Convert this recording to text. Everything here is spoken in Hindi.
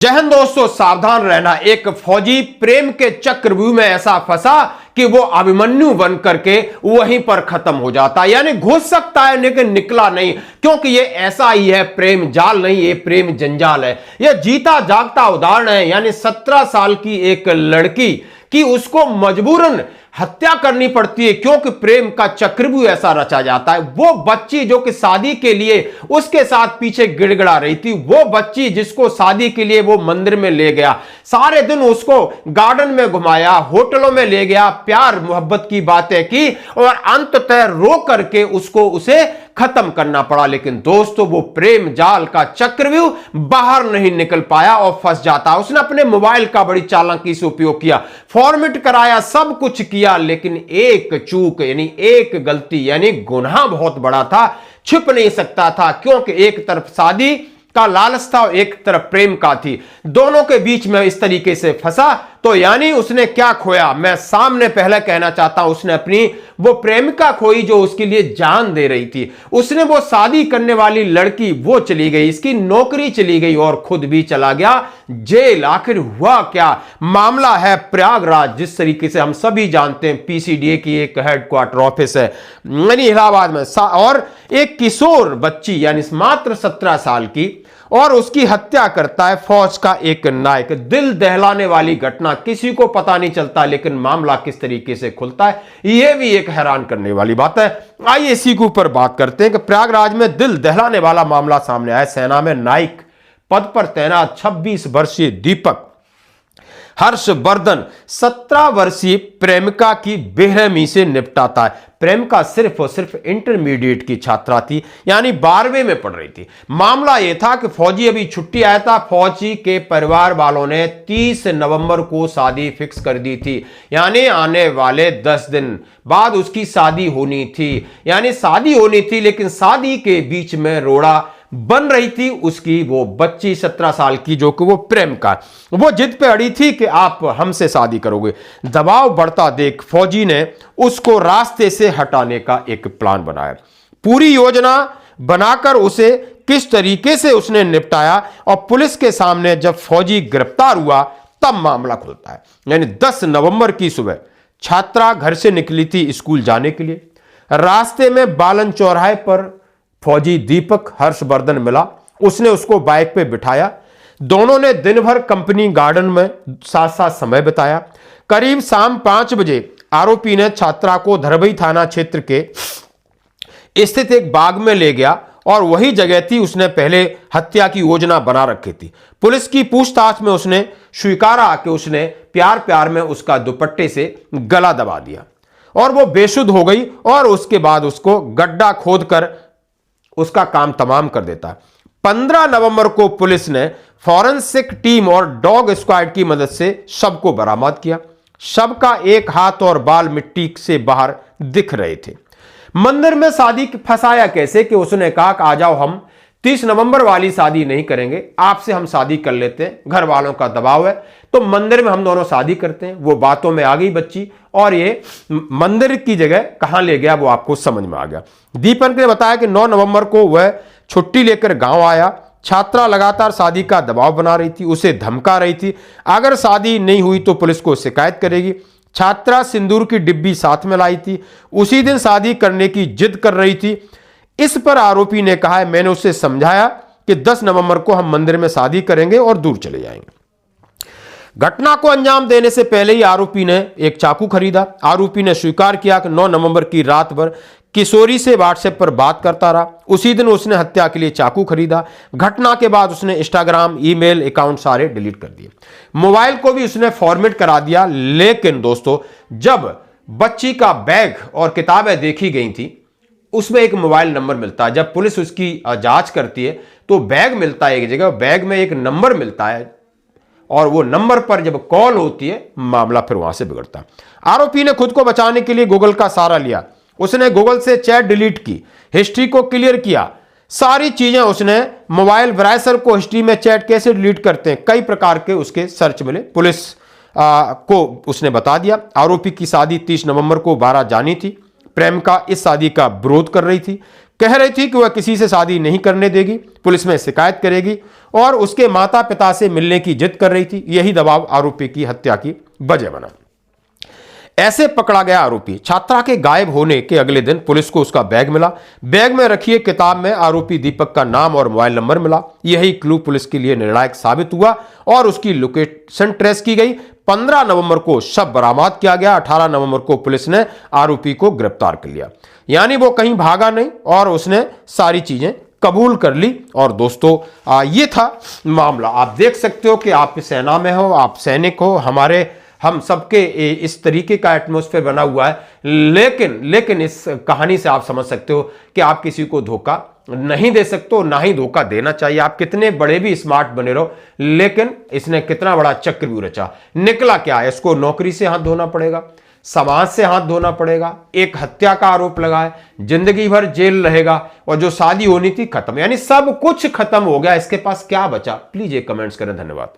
जय हिंद दोस्तों, सावधान रहना। एक फौजी प्रेम के चक्रव्यूह में ऐसा फंसा कि वो अभिमन्यु बन करके वहीं पर खत्म हो जाता है। यानी घुस सकता है लेकिन निकला नहीं, क्योंकि ये ऐसा ही है, प्रेम जाल नहीं, ये प्रेम जंजाल है। यह जीता जागता उदाहरण है। यानी 17 साल की एक लड़की कि उसको मजबूरन हत्या करनी पड़ती है, क्योंकि प्रेम का चक्रव्यूह ऐसा रचा जाता है। वो बच्ची जो कि शादी के लिए उसके साथ पीछे गिड़गिड़ा रही थी, वो बच्ची जिसको शादी के लिए वो मंदिर में ले गया, सारे दिन उसको गार्डन में घुमाया, होटलों में ले गया, प्यार मोहब्बत की बातें की और अंततः रो करके उसे खत्म करना पड़ा। लेकिन दोस्तों, वो प्रेम जाल का चक्रव्यूह बाहर नहीं निकल पाया और फंस जाता। उसने अपने मोबाइल का बड़ी चालाकी से उपयोग किया, फॉर्मेट कराया, सब कुछ किया, लेकिन एक चूक यानी एक गलती यानी गुनाह बहुत बड़ा था, छिप नहीं सकता था, क्योंकि एक तरफ शादी का लालच था और एक तरफ प्रेम का थी। दोनों के बीच में इस तरीके से फंसा तो यानी उसने क्या खोया, मैं सामने पहले कहना चाहता हूं, उसने अपनी वो प्रेमिका खोई जो उसके लिए जान दे रही थी। उसने वो शादी करने वाली लड़की वो चली गई, इसकी नौकरी चली गई और खुद भी चला गया जेल। आखिर हुआ क्या? मामला है प्रयागराज, जिस तरीके से हम सभी जानते हैं पीसीडीए की एक हेडक्वार्टर ऑफिस है यानी इलाहाबाद में, और एक किशोर बच्ची यानी मात्र 17 साल की, और उसकी हत्या करता है फौज का एक नायक। दिल दहलाने वाली घटना, किसी को पता नहीं चलता लेकिन मामला किस तरीके से खुलता है, यह भी एक हैरान करने वाली बात है। आइए इसी के ऊपर बात करते हैं कि प्रयागराज में दिल दहलाने वाला मामला सामने आया। सेना में नायक पद पर तैनात 26 वर्षीय दीपक हर्षवर्धन 17 वर्षीय प्रेमिका की बेरहमी से निपटाता है। प्रेमिका सिर्फ और सिर्फ इंटरमीडिएट की छात्रा थी, यानी 12वीं में पढ़ रही थी। मामला यह था कि फौजी अभी छुट्टी आया था, फौजी के परिवार वालों ने 30 नवंबर को शादी फिक्स कर दी थी, यानी आने वाले 10 दिन बाद उसकी शादी होनी थी। यानी शादी होनी थी, लेकिन शादी के बीच में रोड़ा बन रही थी उसकी वो बच्ची 17 साल की, जो कि वो प्रेमिका, वो जिद पे अड़ी थी कि आप हमसे शादी करोगे। दबाव बढ़ता देख फौजी ने उसको रास्ते से हटाने का एक प्लान बनाया। पूरी योजना बनाकर उसे किस तरीके से उसने निपटाया और पुलिस के सामने जब फौजी गिरफ्तार हुआ तब मामला खुलता है। यानी 10 नवंबर की सुबह छात्रा घर से निकली थी स्कूल जाने के लिए। रास्ते में बालन चौराहे पर फौजी दीपक हर्षवर्धन मिला, उसने उसको बाइक पे बिठाया। दोनों ने दिन भर कंपनी गार्डन में साथ साथ समय बिताया। करीब शाम 5 बजे आरोपी ने छात्रा को धरबई थाना क्षेत्र के स्थित एक बाग में ले गया और वही जगह थी उसने पहले हत्या की योजना बना रखी थी। पुलिस की पूछताछ में उसने स्वीकारा कि उसने प्यार प्यार में उसका दुपट्टे से गला दबा दिया और वो बेसुध हो गई, और उसके बाद उसको गड्ढा खोदकर उसका काम तमाम कर देता। 15 नवंबर को पुलिस ने फॉरेंसिक टीम और डॉग स्क्वाड की मदद से शव को बरामद किया। शव का एक हाथ और बाल मिट्टी से बाहर दिख रहे थे। मंदिर में शादी फंसाया कैसे कि उसने कहा कि आ जाओ, हम 30 नवंबर वाली शादी नहीं करेंगे, आपसे हम शादी कर लेते हैं, घर वालों का दबाव है तो मंदिर में हम दोनों शादी करते हैं। वो बातों में आ गई बच्ची और ये मंदिर की जगह कहां ले गया वो आपको समझ में आ गया। दीपक ने बताया कि 9 नवंबर को वह छुट्टी लेकर गांव आया। छात्रा लगातार शादी का दबाव बना रही थी, उसे धमका रही थी, अगर शादी नहीं हुई तो पुलिस को शिकायत करेगी। छात्रा सिंदूर की डिब्बी साथ में लाई थी, उसी दिन शादी करने की जिद कर रही थी। इस पर आरोपी ने कहा, मैंने उसे समझाया कि 10 नवंबर को हम मंदिर में शादी करेंगे और दूर चले जाएंगे। घटना को अंजाम देने से पहले ही आरोपी ने एक चाकू खरीदा। आरोपी ने स्वीकार किया कि 9 नवंबर की रात भर किशोरी से व्हाट्सएप पर बात करता रहा। उसी दिन उसने हत्या के लिए चाकू खरीदा। घटना के बाद उसने इंस्टाग्राम, ईमेल अकाउंट सारे डिलीट कर दिए। मोबाइल को भी उसने फॉर्मेट करा दिया। लेकिन दोस्तों, जब बच्ची का बैग और किताबें देखी गई थी, उसमें एक मोबाइल नंबर मिलता है। जब पुलिस उसकी जांच करती है तो बैग मिलता है एक जगह, बैग में एक नंबर मिलता है और वो नंबर पर जब कॉल होती है मामला फिर वहां से बिगड़ता है। आरोपी ने खुद को बचाने के लिए गूगल का सहारा लिया। उसने गूगल से चैट डिलीट की, हिस्ट्री को क्लियर किया, सारी चीजें उसने मोबाइल ब्राउज़र को हिस्ट्री में चैट कैसे डिलीट करते हैं, कई प्रकार के उसके सर्च मिले। पुलिस को उसने बता दिया। आरोपी की शादी 30 नवंबर को 12 जानी थी। प्रेमिका इस शादी का विरोध कर रही थी। कह रही थी कि वह किसी से शादी नहीं करने देगी, पुलिस में शिकायत करेगी और उसके माता पिता से मिलने की जिद कर रही थी। यही दबाव आरोपी की हत्या की वजह बना। ऐसे पकड़ा गया आरोपी। छात्रा के गायब होने के अगले दिन पुलिस को उसका बैग मिला। बैग में रखी एक किताब में आरोपी दीपक का नाम और मोबाइल नंबर मिला। यही क्लू पुलिस के लिए निर्णायक साबित हुआ और उसकी लोकेशन ट्रेस की गई। 15 नवंबर को शव बरामद किया गया। 18 नवंबर को पुलिस ने आरोपी को गिरफ्तार कर लिया। यानी वो कहीं भागा नहीं और उसने सारी चीजें कबूल कर ली। और दोस्तों ये था मामला। आप देख सकते हो कि आप सेना में हो, आप सैनिक हो, हम सबके इस तरीके का एटमॉस्फेयर बना हुआ है। लेकिन इस कहानी से आप समझ सकते हो कि आप किसी को धोखा नहीं दे सकते हो, ना ही धोखा देना चाहिए। आप कितने बड़े भी स्मार्ट बने रहो, लेकिन इसने कितना बड़ा चक्रव्यूह रचा। निकला क्या है? इसको नौकरी से हाथ धोना पड़ेगा, समाज से हाथ धोना पड़ेगा, एक हत्या का आरोप लगा है, जिंदगी भर जेल रहेगा और जो शादी होनी थी खत्म। यानी सब कुछ खत्म हो गया। इसके पास क्या बचा? प्लीज एक कमेंट्स करें। धन्यवाद।